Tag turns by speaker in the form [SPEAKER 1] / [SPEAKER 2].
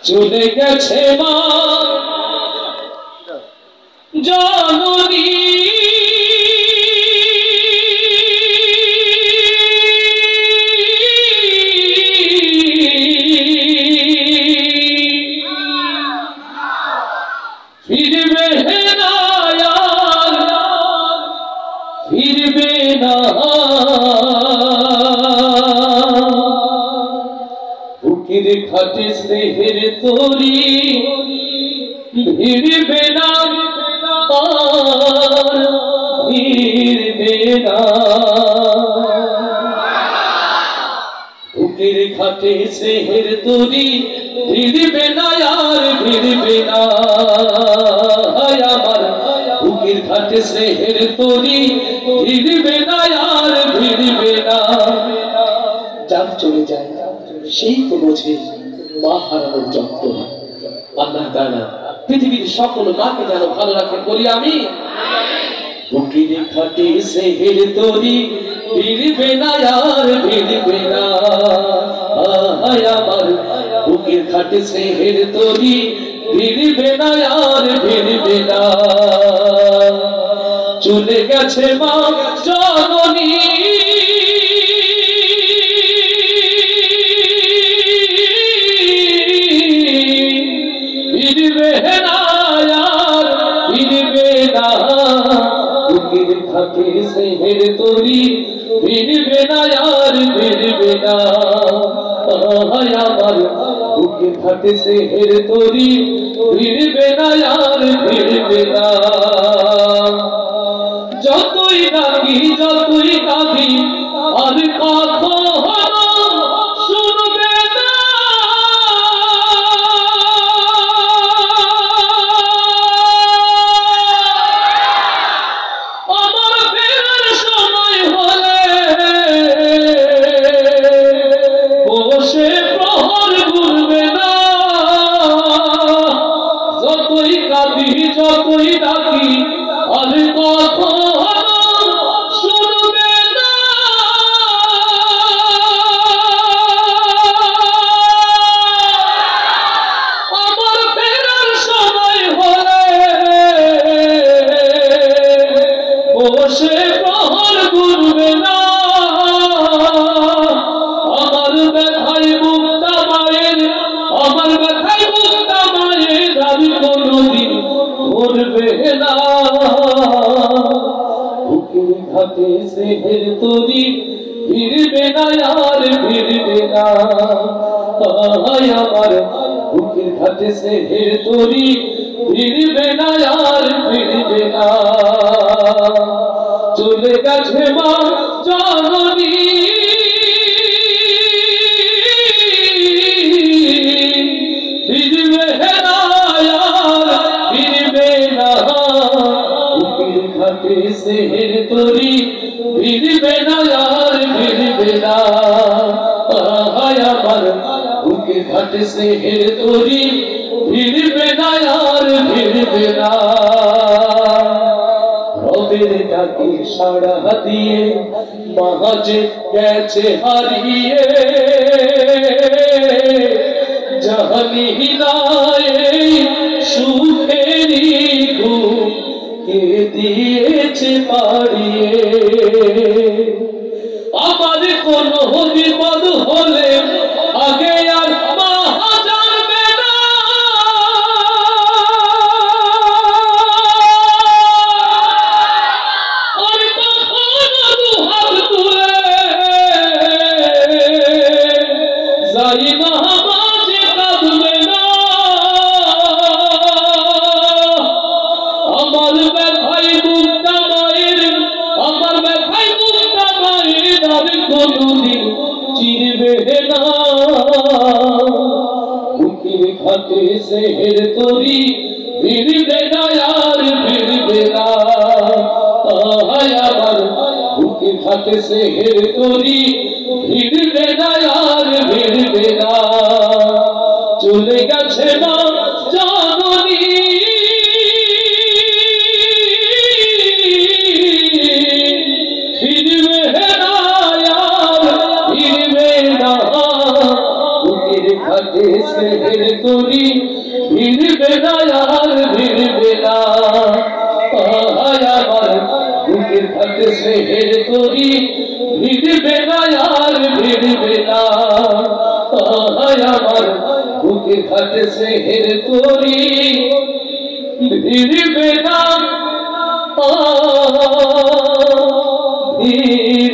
[SPEAKER 1] চলে গেছে মা জননী ফিরবে না ফিরবে না বুকের খাটে স্নেহের তরি ফিরবে না ফিরবে না বুকের খাটে স্নেহের তরি ফিরবে না আর ফিরবে না আমার বুকের খাটে স্নেহের তরি ফিরবে না আর ফিরবে না যার চলে যায় সেই তো বোঝে মা হারানোর যন্ত্রণা। আল্লাহ তাআলা পৃথিবীর সকল মাকে যেন ভালো রাখেন বলি আমি। বুকের খাটে স্নেহের তরি ফিরবে না আর ফিরবে না আমার বুকের খাটে স্নেহের তরি ফিরবে না আর ফিরবে না চলে গেছে মা জননী ফিরবে না আর ফিরবে না বুকের খাটে স্নেহের তরি ফিরবে না আর ফিরবে না আমার বুকের খাটে স্নেহের তরি ফিরবে না আর ফিরবে না যতই ডাকি যতই কাঁদি আর কখনো শুনবে না আমার ফেরার সময় হলে বসে প্রহর ঘুরবে না যতই কাঁদি যতই ডাকি আর কখনো শুনবে না আমার ফেরার সময় হলে বসে প্রহর ঘুরবে না আমার ব্যথায় মুক্তা মায়ের আমার ব্যথায় মুক্তা মায়ের আমি কোনদিন ভুলবে না বুকের খাটে স্নেহের তরি ফিরবে না আর ফিরবে না আমার বুকের খাটে স্নেহের তরি ফিরবে না আর ফিরবে না চলে গেছে মা জননী ফিরবে না আর ফিরবে না বুকের খাটে স্নেহের তরি ফিরবে না আর ফিরবে না আমার বুকের খাটে স্নেহের তরি ফিরবে না আর ফিরবে না রবের ডাকে সাড়া দিয়ে মা যে গেছে হারিয়ে জানি না এই সুখেরই ঘুম কে দিয়েছে পাড়িয়ে আমার কোনো বিপদ হলে আগে আর মা জানবে না আর কখনো দুহাত তুলে যাই না মাঝে কাঁদবে না আমার ব্যথায় মুক্তা মায়ের আমার ব্যথায় মুক্তা মায়ের আমি কোনদিন চিরবে না বুকের খাটে স্নেহের তরি ফিরবে না আর ফিরবে না আমার বুকের খাটে স্নেহের তরি ফিরবে না আর ফিরবে না চলে গেছে মা জননী ফিরবে না আর ফিরবে না বুকের খাটে স্নেহের তোরি ভিড়বে না আর ভিড়বে না আয় আমার বুকের ঘাটে স্নেহের তোরি ভিড়বে না আর ভিড়বে না আয় আমার বুকের ঘাটে স্নেহের তোরি ভিড়বে না ভিড়বে